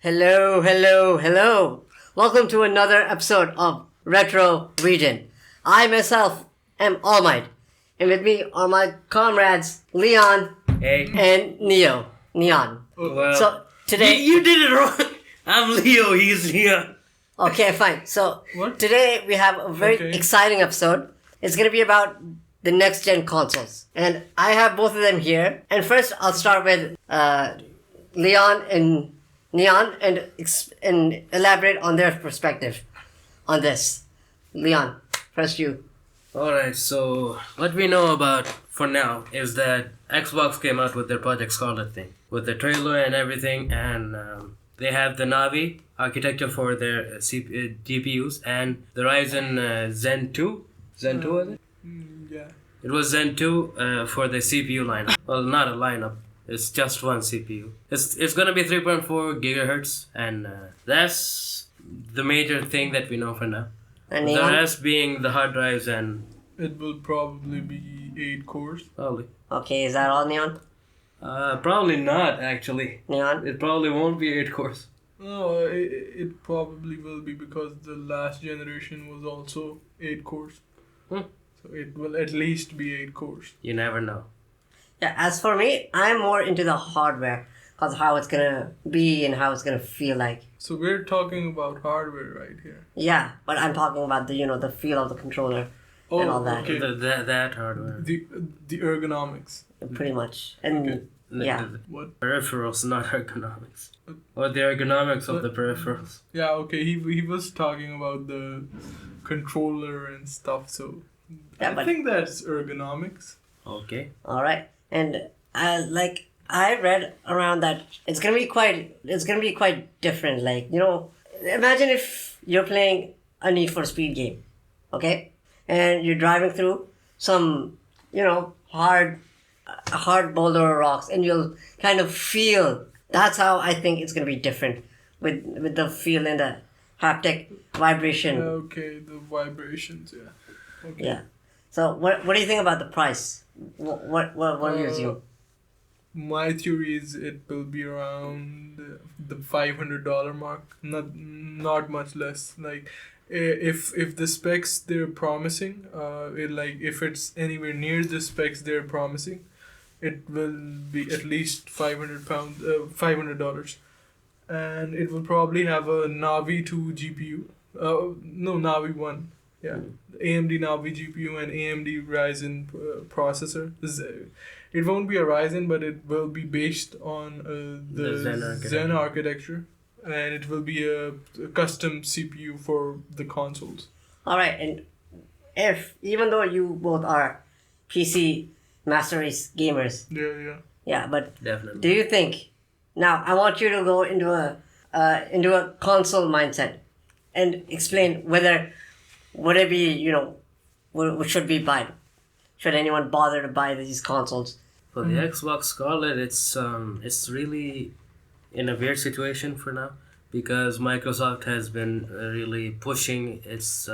Hello, hello, hello. Welcome to another episode of RTRO REGEN. I myself am ALLMIGHT, and with me are my comrades Leon and Neon. Well, So today you did it wrong. I'm Leo. He's Leon. Okay, fine. So What? today we have a very Okay. exciting episode. It's going to be about the next gen consoles. And I have both of them here. And first I'll start with Leon and Neon and elaborate on their perspective on this. Leon, first you. Alright, so what we know about for now is that Xbox came out with their Project Scarlett thing, with the trailer and everything, and they have the Navi architecture for their GPUs and the Ryzen Zen 2. Zen 2 was it? Yeah. It was Zen 2 for the CPU lineup. Well, not a lineup. It's just one CPU. It's gonna be 3.4 gigahertz, and that's the major thing that we know for now. And The Neon? rest being the hard drives and It will probably be 8 cores. probably. Okay, is that all, Neon? Probably not actually. Neon? It probably won't be 8 cores. No, it probably will be because the last generation was also 8 cores. Hmm. So it will at least be 8 cores. You never know. Yeah, as for me, I'm more into the hardware because how it's gonna be and how it's gonna feel like. So we're talking about hardware right here. Yeah, but I'm talking about the feel of the controller Oh, and all that. okay. That hardware. The ergonomics. Pretty much. And Okay. yeah. The What? peripherals, not ergonomics. Or the ergonomics of the peripherals. Yeah, okay. He was talking about the controller and stuff. So Yeah, I but- think that's ergonomics. Okay. All right, and I read around that it's gonna be quite different. Like imagine if you're playing a Need for Speed game, okay, and you're driving through some hard boulder or rocks, and you'll kind of feel. That's how I think it's gonna be different with the feel and the haptic vibration. Okay, the vibrations. Yeah. Okay. Yeah. So what do you think about the price? What do you assume? My theory is it will be around the $500 mark, not much less. Like, if the specs they're promising, if it's anywhere near the specs they're promising, it will be at least $500, and it will probably have a Navi 2 GPU. No, Navi 1. Yeah, AMD Navi GPU and AMD Ryzen processor. It won't be a Ryzen, but it will be based on the Zen architecture, and it will be a custom CPU for the consoles. All right, and even though you both are PC Master Race gamers, Yeah. but Definitely. do you think now I want you to go into a console mindset and explain whether would it be what should be buy? Should anyone bother to buy these consoles? For the Xbox Scarlett, it's really in a weird situation for now because Microsoft has been really pushing its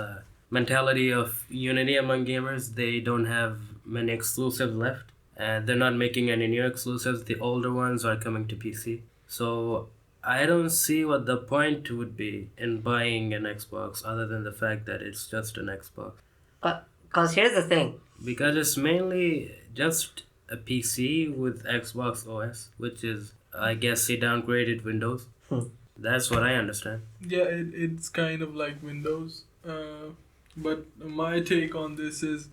mentality of unity among gamers. They don't have many exclusives left, and they're not making any new exclusives. The older ones are coming to PC. So I don't see what the point would be in buying an Xbox other than the fact that it's just an Xbox. But because here's the thing. Because it's mainly just a PC with Xbox OS, which is, I guess, a downgraded Windows. That's what I understand. Yeah, it's kind of like Windows. But my take on this is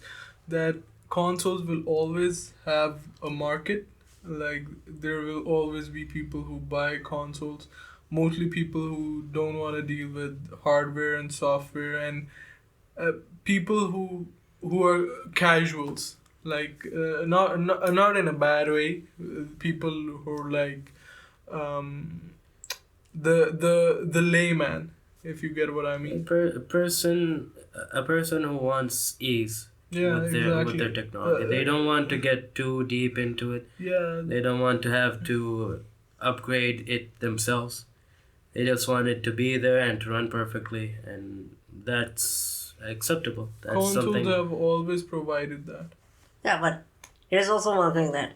that consoles will always have a market. Like, there will always be people who buy consoles, mostly people who don't want to deal with hardware and software, and people who are casuals, like not in a bad way. People who are like the layman, if you get what I mean. A person who wants ease with their technology. They don't want to get too deep into it. Yeah. They don't want to have to upgrade it themselves. They just want it to be there and to run perfectly, and that's acceptable. That's Consoles have always provided that. Yeah, but here's also one thing that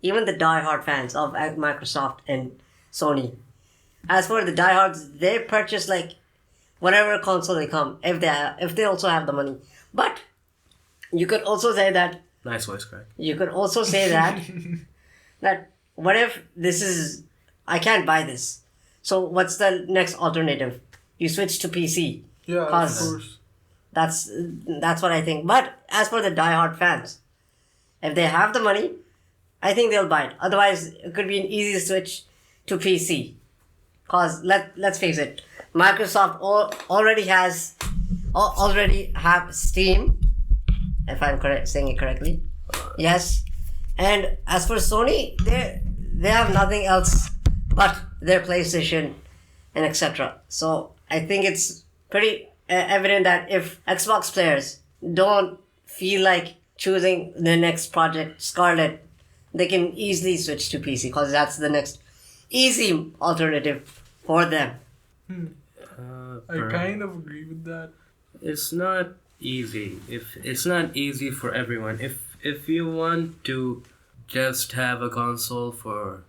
even the die-hard fans of Microsoft and Sony as for the diehards, they purchase like whatever console they come if they also have the money. But you could also say that Nice voice crack. you could also say that that what if this is I can't buy this. So what's the next alternative? You switch to PC. Yeah, of 'Cause course. That's what I think. But as for the diehard fans, if they have the money, I think they'll buy it. Otherwise, it could be an easy switch to PC. Cause let's face it, Microsoft already have Steam, if I'm saying it correctly. Yes, and as for Sony, they have nothing else but their PlayStation and etc. So I think it's pretty evident that if Xbox players don't feel like choosing the next project Scarlett, they can easily switch to PC because that's the next easy alternative for them. I kind of agree with that. It's not easy. If it's not easy for everyone. If you want to just have a console for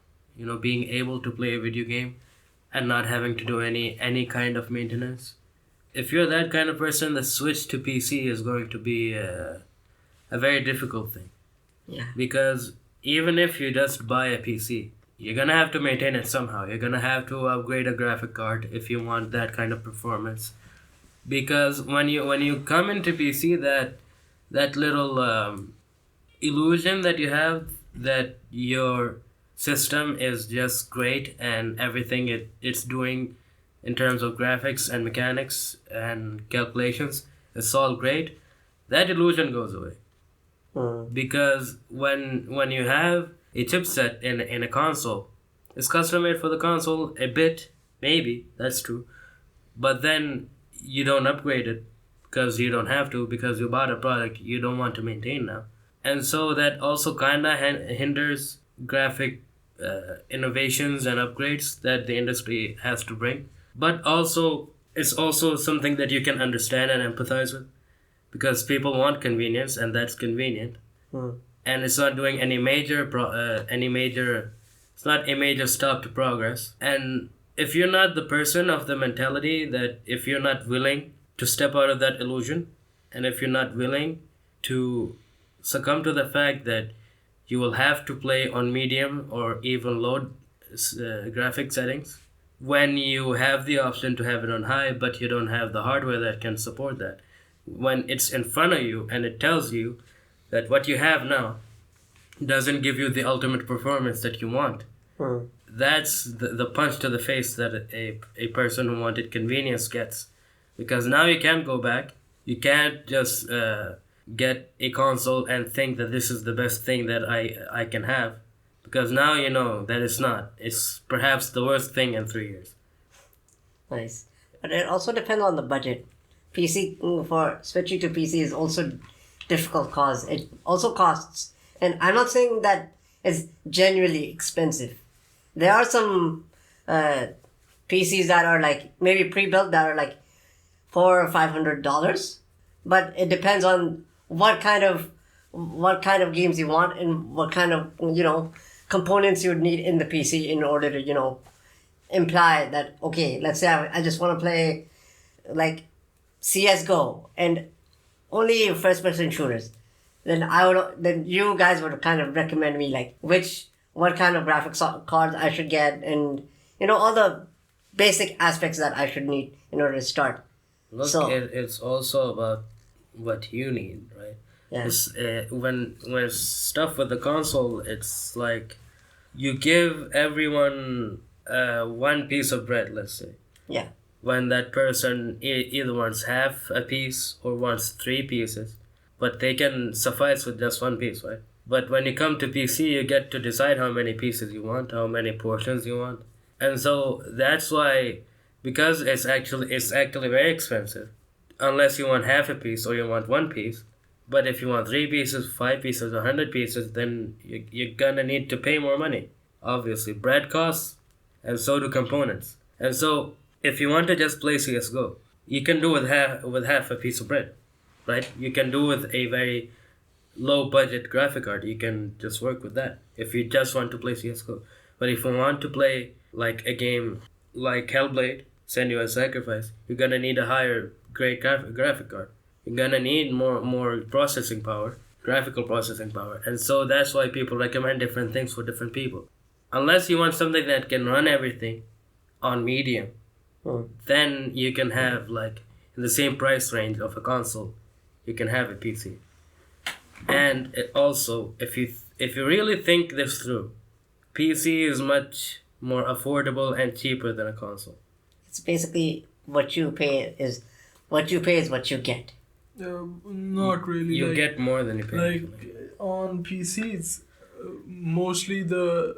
being able to play a video game and not having to do any kind of maintenance, if you're that kind of person, the switch to PC is going to be a very difficult thing. Yeah. Because even if you just buy a PC, you're gonna have to maintain it somehow. You're gonna have to upgrade a graphic card if you want that kind of performance. Because when you come into PC, that little illusion that you have that your system is just great and everything it's doing in terms of graphics and mechanics and calculations, it's all great. That illusion goes away. Because when you have a chipset in a console, it's custom made for the console a bit, maybe, that's true. But then you don't upgrade it because you don't have to, because you bought a product you don't want to maintain now. And so that also kind of hinders graphic innovations and upgrades that the industry has to bring. But also, it's also something that you can understand and empathize with, because people want convenience, and that's convenient. And it's not doing any major it's not a major stop to progress. And if you're not the person of the mentality that if you're not willing to step out of that illusion, and if you're not willing to succumb to the fact that you will have to play on medium or even low graphic settings, when you have the option to have it on high, but you don't have the hardware that can support that, when it's in front of you and it tells you that what you have now doesn't give you the ultimate performance that you want, that's the punch to the face that a person who wanted convenience gets. Because now you can't go back. You can't just get a console and think that this is the best thing that I can have. Because now you know that it's not. It's perhaps the worst thing in 3 years. Nice. But it also depends on the budget. PC, for switching to PC is also difficult cause it also costs. And I'm not saying that it's genuinely expensive. There are some PCs that are like maybe pre-built that are like $400 or $500, but it depends on what kind of games you want and what kind of components you would need in the PC in order to imply that, okay, let's say I just want to play like CS:GO and only first-person shooters, then you guys would kind of recommend me like what kind of graphics cards I should get, and all the basic aspects that I should need in order to start. Look, So- it's also about what you need, right? Yeah. It's, when stuff with the console, it's like you give everyone one piece of bread, let's say. Yeah. When that person either wants half a piece or wants 3 pieces, but they can suffice with just 1 piece, right? But when you come to PC, you get to decide how many pieces you want, how many portions you want. And so that's why, because it's actually very expensive, unless you want half a piece or you want 1 piece. But if you want 3 pieces, 5 pieces, 100 pieces, then you're gonna need to pay more money. Obviously, bread costs, and so do components. And so, if you want to just play CS:GO, you can do with half a piece of bread, right? You can do with a very low budget graphic card. You can just work with that if you just want to play CS:GO. But if you want to play like a game like Hellblade, Senua's Sacrifice, you're gonna need a higher grade graphic card. You're gonna need more processing power, graphical processing power, and so that's why people recommend different things for different people. Unless you want something that can run everything on medium, then you can have like in the same price range of a console, you can have a PC. And it also, if you really think this through, PC is much more affordable and cheaper than a console. It's basically what you pay is what you get. Not really. You get more than you pay. Like on PCs, mostly the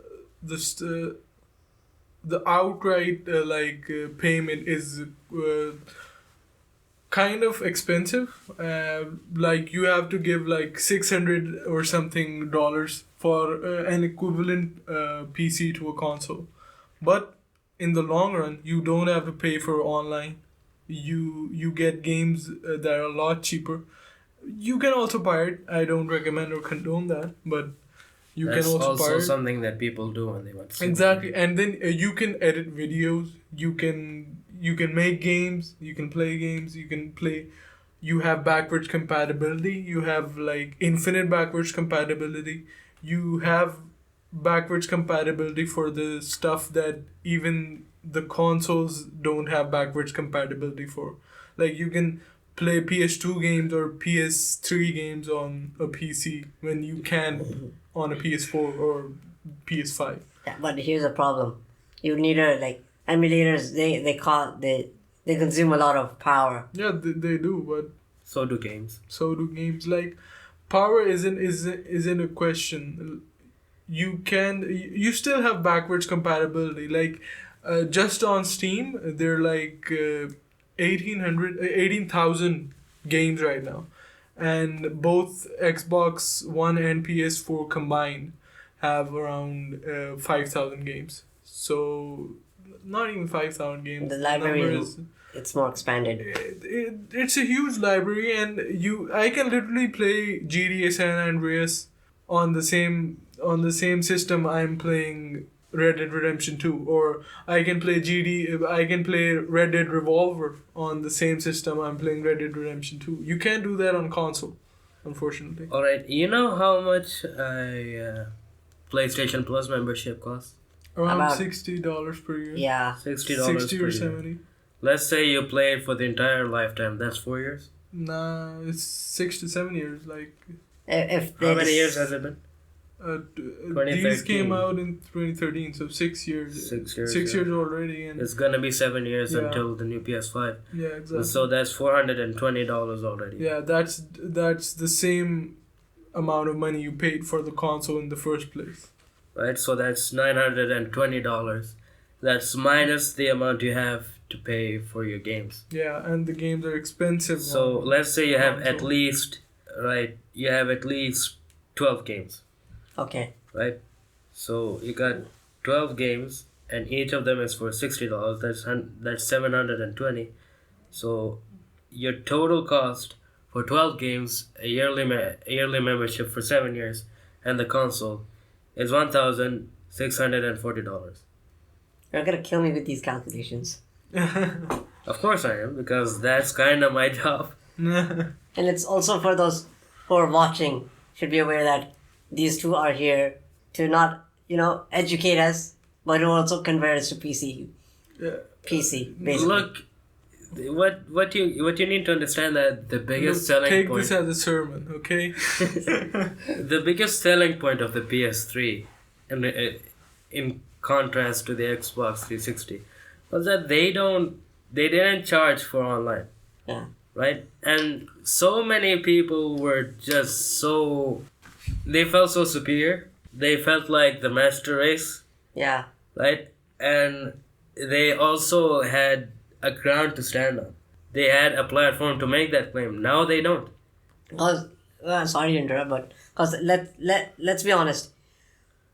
outright payment is kind of expensive. Like you have to give like $600 or something for an equivalent PC to a console. But in the long run, you don't have to pay for online. You get games that are a lot cheaper. You can also pirate. I don't recommend or condone that, but you That's can also pirate. something that people do when they want to see Exactly, and then you can edit videos. You can make games. You can play games. You have backwards compatibility. You have like infinite backwards compatibility. You have backwards compatibility for the stuff that even the consoles don't have backwards compatibility for. Like you can play PS2 games or PS3 games on a PC when you can on a PS4 or PS5. Yeah, but here's a problem. You need emulators. They consume a lot of power. Yeah, they do, but so do games. Like power isn't a question. You still have backwards compatibility. Like just on Steam, they're like 18,000 games right now, and both Xbox One and PS4 combined have around 5,000 games. So not even 5,000 games. The library it's more expanded. It's a huge library, and I can literally play GTA San Andreas on the same system I'm playing Red Dead Redemption 2, or I can play Red Dead Revolver on the same system I'm playing Red Dead Redemption 2. You can't do that on console, unfortunately. Alright, you know how much a PlayStation Plus membership costs? Around About $60 per year. Yeah. $60 $60 per or year. $70. Let's say you play it for the entire lifetime. That's 4 years? Nah, it's 6 to 7 years. Like If How many years has it been? these came out in 2013, so 6 years. 6 years. 6 yeah. years already, and It's gonna be 7 years Yeah. until the new PS5. yeah, exactly. So that's $420 already. Yeah, that's the same amount of money you paid for the console in the first place. Right? So that's $920. That's minus the amount you have to pay for your games. Yeah, and the games are expensive. So on let's say you have at console. least 12 games, Okay. right? So you got 12 games, and each of them is for $60. That's $720. So your total cost for 12 games, a yearly membership for 7 years, and the console is $1,640. You're gonna kill me with these calculations. Of course I am, because that's kind of my job. And it's also for those who are watching, should be aware that these two are here to not, educate us, but to also convert us to PC. PC, basically. Look, what you need to understand that the biggest selling Take point. this as a sermon, okay? The biggest selling point of the PS3, in contrast to the Xbox 360, was that they didn't charge for online. Yeah. Right? And so many people were just they felt so superior. They felt like the master race, Yeah. right? And they also had a ground to stand on. They had a platform to make that claim. Now they don't. Because, sorry to interrupt, but because let's be honest,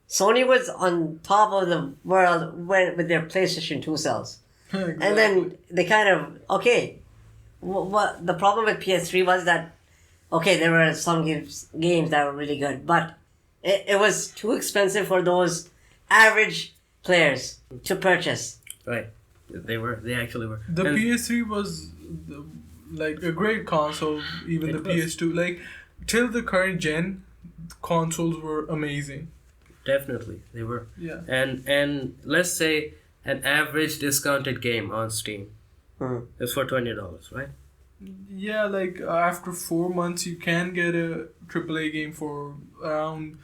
Sony was on top of the world with their PlayStation 2 sales. Exactly. And then they kind of, what the problem with PS3 was that, there were some games that were really good, but it was too expensive for those average players to purchase. Right. They actually were. The And PS3 was like a great console. Even It the was. PS2, like till the current gen, consoles were amazing. Definitely, they were. Yeah. And let's say an average discounted game on Steam Hmm. is for $20, right? Yeah, like after 4 months, you can get a AAA game for around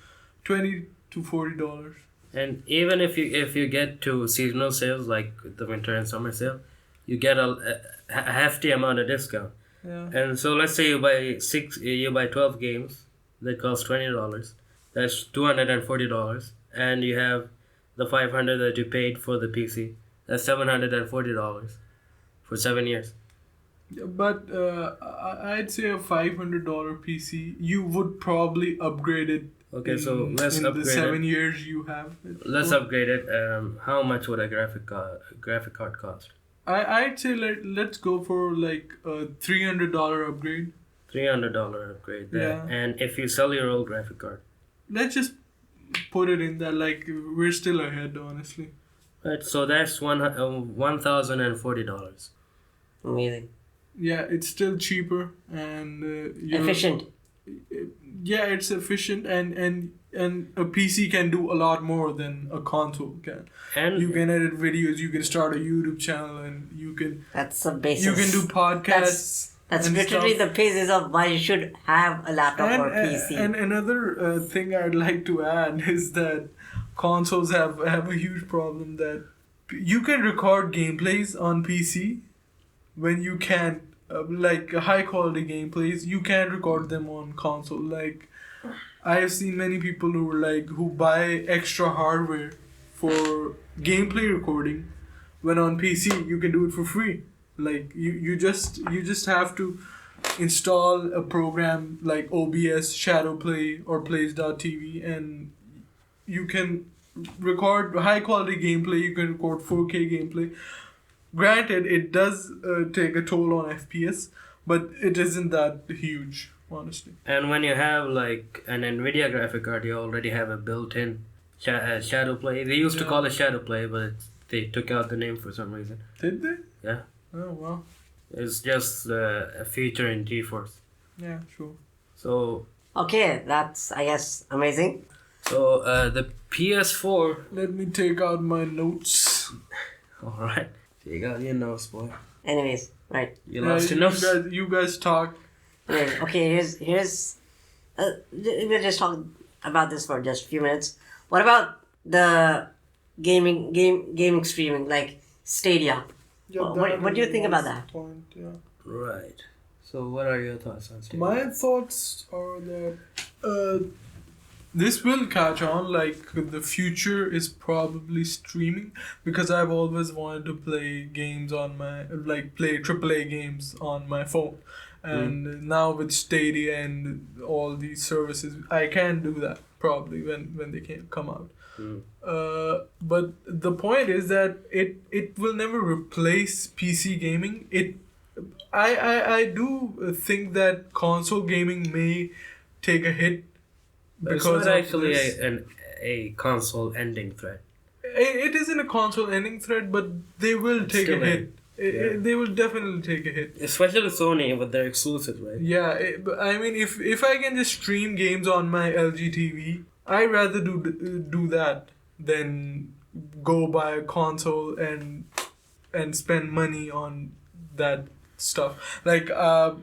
$20 to $40. And even if you get to seasonal sales like the winter and summer sale, you get a hefty amount of discount. Yeah. And so let's say you buy 12 games that cost $20. That's $240, and you have the $500 that you paid for the PC. That's $740 for 7 years. Yeah, but I'd say a $500 PC, you would probably upgrade it. Okay, so let's in upgrade the 7 it. years you have it. Let's for. upgrade it. How much would a graphic card cost? I'd say let's go for like a $300 upgrade. $300 upgrade. Yeah. And if you sell your old graphic card, Let's just put it in that, like we're still ahead, honestly. right? So that's $1,040. Amazing. Yeah, it's still cheaper and Efficient. Yeah, it's efficient and a PC can do a lot more than a console can. And You can edit videos, you can start a YouTube channel, and you can That's the basis. you can do podcasts. That's and literally stuff. the basis of why you should have a laptop or PC. And another thing I'd like to add is that consoles have a huge problem that you can record gameplays on PC when you can't, like high quality gameplays, you can't record them on console. Like I have seen many people who buy extra hardware for gameplay recording when on PC you can do it for free. Like you just have to install a program like OBS, Shadowplay, or Plays.tv, and you can record high quality gameplay. You can record 4K gameplay. Granted, it does take a toll on FPS, but it isn't that huge, honestly. And when you have like an NVIDIA graphic card, you already have a built-in shadow play. They used to Yeah. call it shadow play, but they took out the name for some reason. Did they? Yeah. Oh wow. It's just a feature in GeForce. Yeah, sure. So Okay, that's, I guess, amazing. the PS4. Let me take out my notes. All right. You got your nose, boy. Anyways, right. You lost your nose. You guys talk. Anyway, okay, here's we'll just talk about this for just a few minutes. What about the gaming streaming, like Stadia? What do you think about that? Point, yeah. Right. So what are your thoughts on Stadia? My thoughts are that this will catch on. Like the future is probably streaming, because I've always wanted to play games on my play AAA games on my phone, and now with Stadia and all these services, I can do that probably when they can come out. But the point is that it will never replace PC gaming. I do think that console gaming may take a hit It's because not of actually this. a console ending threat. It isn't a console ending threat, but they will It's take a still a- hit. yeah. They will definitely take a hit. Especially Sony with their exclusives, right? Yeah, but I mean, if I can just stream games on my LG TV, I'd rather do that than go buy a console and spend money on that stuff. Like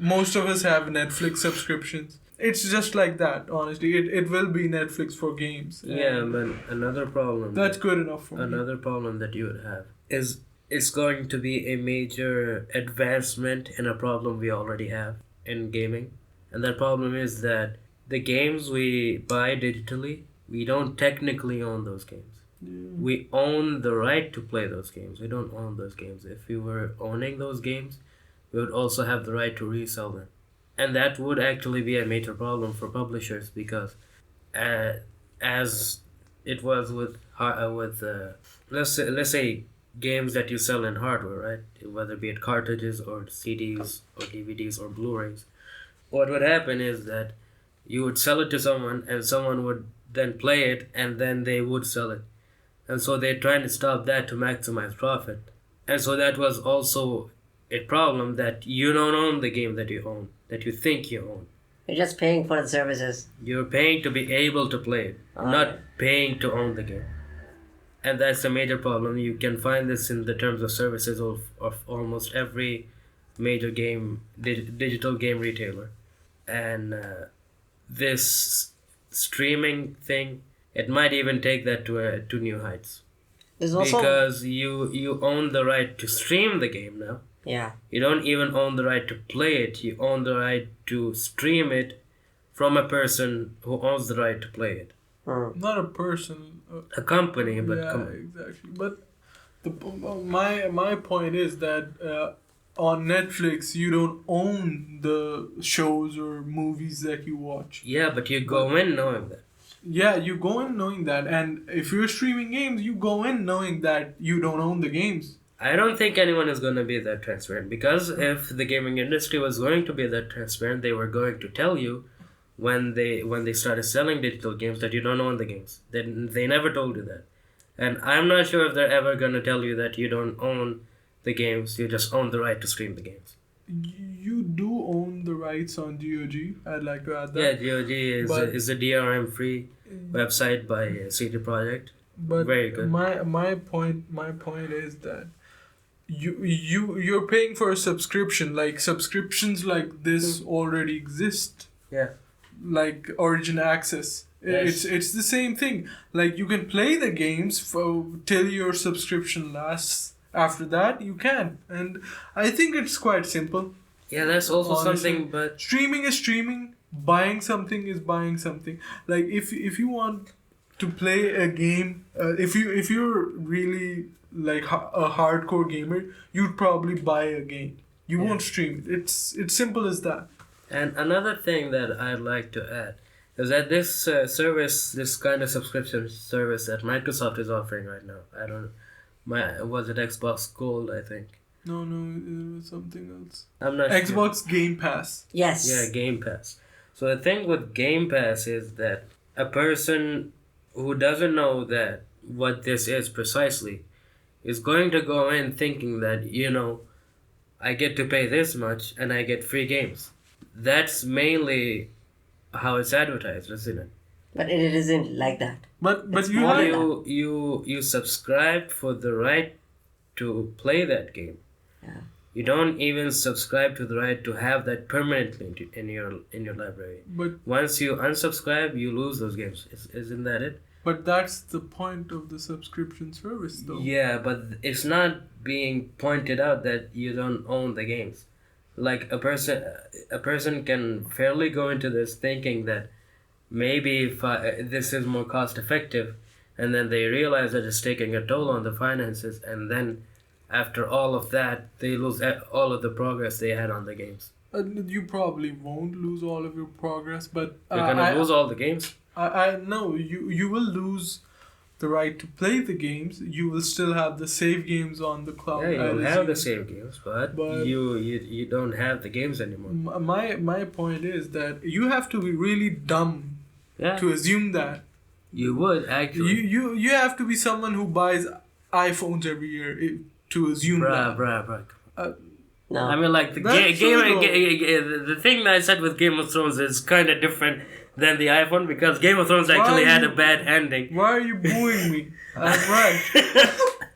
most of us have Netflix subscriptions. It's just like that, honestly. It will be Netflix for games. Yeah, And but another problem. that's good enough for me. Another problem that you would have is it's going to be a major advancement in a problem we already have in gaming. And that problem is that the games we buy digitally, we don't technically own those games. We own the right to play those games. We don't own those games. If we were owning those games, we would also have the right to resell them. And that would actually be a major problem for publishers, because as it was with let's say games that you sell in hardware, right? Whether be it cartridges or CDs or DVDs or Blu-rays, what would happen is that you would sell it to someone and someone would then play it and then they would sell it. And so they're trying to stop that to maximize profit. And so that was also a problem, that you don't own the game that you own, that you think you own. You're just paying for the services. You're paying to be able to play it, not Alright. paying to own the game. And that's a major problem. You can find this in the terms of services of almost every major digital game retailer. And this streaming thing, it might even take that to new heights. There's also Because you own the right to stream the game now. yeah. You don't even own the right to play it. You own the right to stream it from a person who owns the right to play it. Not a person. A company, but Yeah, exactly. But my point is that on Netflix you don't own the shows or movies that you watch. yeah, but you go in knowing that. Yeah, you go in knowing that, and if you're streaming games, you go in knowing that you don't own the games. I don't think anyone is going to be that transparent, because if the gaming industry was going to be that transparent, they were going to tell you when they started selling digital games that you don't own the games. They never told you that. And I'm not sure if they're ever going to tell you that you don't own the games, you just own the right to stream the games. You do own the rights on GOG. I'd like to add that. Yeah, GOG But- is a DRM free website by CD Projekt. But Very good. My point is that you're paying for a subscription. Like subscriptions like this already exist. Yeah. Like Origin Access. Yes. It's the same thing. Like you can play the games till your subscription lasts. After that you can. And I think it's quite simple. Yeah, that's also Honestly. something, but Streaming is streaming. Buying something is buying something. Like if you want to play a game, if you're really like a hardcore gamer, you'd probably buy a game. You won't stream it. It's simple as that. And another thing that I'd like to add is that this service, this kind of subscription service that Microsoft is offering right now, I don't know, was it Xbox Gold, I think. No, it was something else. I'm not sure. Xbox Game Pass. Yes. Yeah, Game Pass. So the thing with Game Pass is that a person who doesn't know that what this is precisely is going to go in thinking that, I get to pay this much and I get free games. That's mainly how it's advertised, isn't it? But it isn't like that. But It's you more have than You subscribe for the right to play that game. Yeah. You don't even subscribe to the right to have that permanently in your library. but Once you unsubscribe, you lose those games. Isn't that it? but that's the point of the subscription service though. Yeah, but it's not being pointed out that you don't own the games. Like a person can fairly go into this thinking that maybe if this is more cost effective, and then they realize that it's taking a toll on the finances, and then after all of that, they lose all of the progress they had on the games. You probably won't lose all of your progress, but You're gonna lose all the games. I know you will lose the right to play the games. You will still have the save games on the cloud. Yeah, you I'd have the assume. save games, but But- you don't have the games anymore. My point is that you have to be really dumb Yeah, to assume that. you would actually. You have to be someone who buys iPhones every year to assume that. Bruh. No. I mean, like the That's the thing that I said with Game of Thrones is kind of different than the iPhone, because Game of Thrones actually are had you- a bad ending. Why are you booing me? I'm right.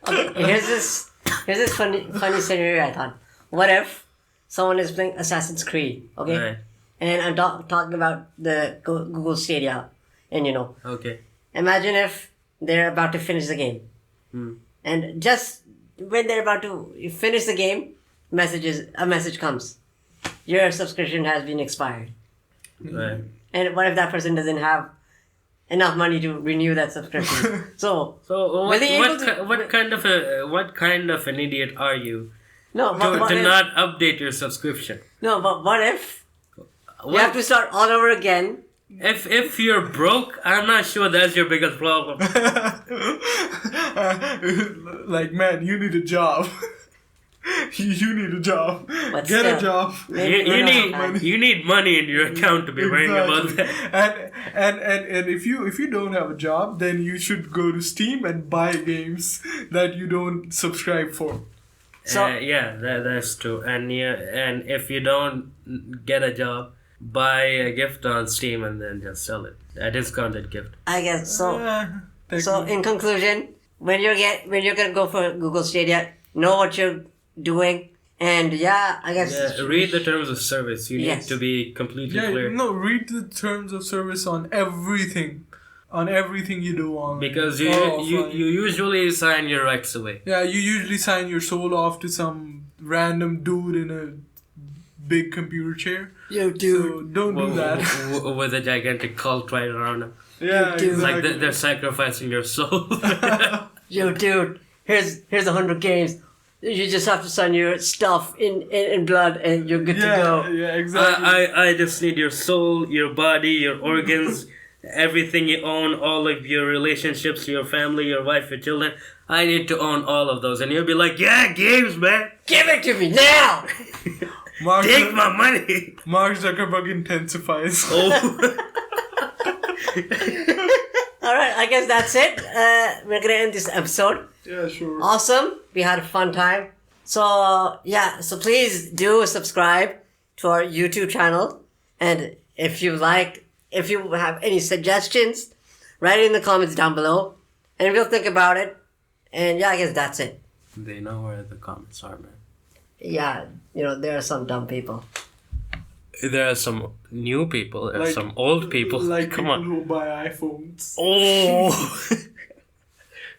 Okay, here's this funny scenario I thought. What if someone is playing Assassin's Creed, okay? Right. And I'm talking about the Google Stadia, and Okay. imagine if they're about to finish the game, and just when they're about to finish the game, a message comes, your subscription has been expired. Right. And what if that person doesn't have enough money to renew that subscription? So So Were they able to- what kind of an idiot are you no, but what to if, not update your subscription? no, but what if you What- have to start all over again? If you're broke, I'm not sure that's your biggest problem. Like, man, you need a job. You need a job. But Get a still, job. You need money in your account to be worrying about that. And if you don't have a job, then you should go to Steam and buy games that you don't subscribe for. So yeah, that's true. And yeah, and if you don't get a job, buy a gift on Steam and then just sell it. A discounted gift. I guess so. So Technically. in conclusion, when you're gonna go for Google Stadia, know what you're doing, and yeah, I guess Yeah, read the terms of service. You need Yes. to be completely Yeah, clear. no, read the terms of service on everything you do online. Because or you offline. usually sign your rights away. Yeah, you usually sign your soul off to some random dude in a big computer chair. yo, dude. So don't do that. With a gigantic cult right around them. Yeah, dude. Like exactly. they're sacrificing your soul. Yo, dude, here's 100 games. You just have to sign your stuff in blood, and you're good to go. Yeah, exactly. I just need your soul, your body, your organs, everything you own, all of your relationships, your family, your wife, your children. I need to own all of those. And you'll be like, yeah, games, man. Give it to me now. Mark, Take my money. Mark Zuckerberg intensifies. Oh. All right, I guess that's it. We're gonna end this episode. Yeah, sure. Awesome. We had a fun time. So yeah, so please do subscribe to our YouTube channel, and if you have any suggestions, write it in the comments down below, and we'll think about it. And yeah, I guess that's it. They know where the comments are, man. Yeah, there are some dumb people. There are some new people, there are Like- some old people. Like Come people on. who buy iPhones. Oh.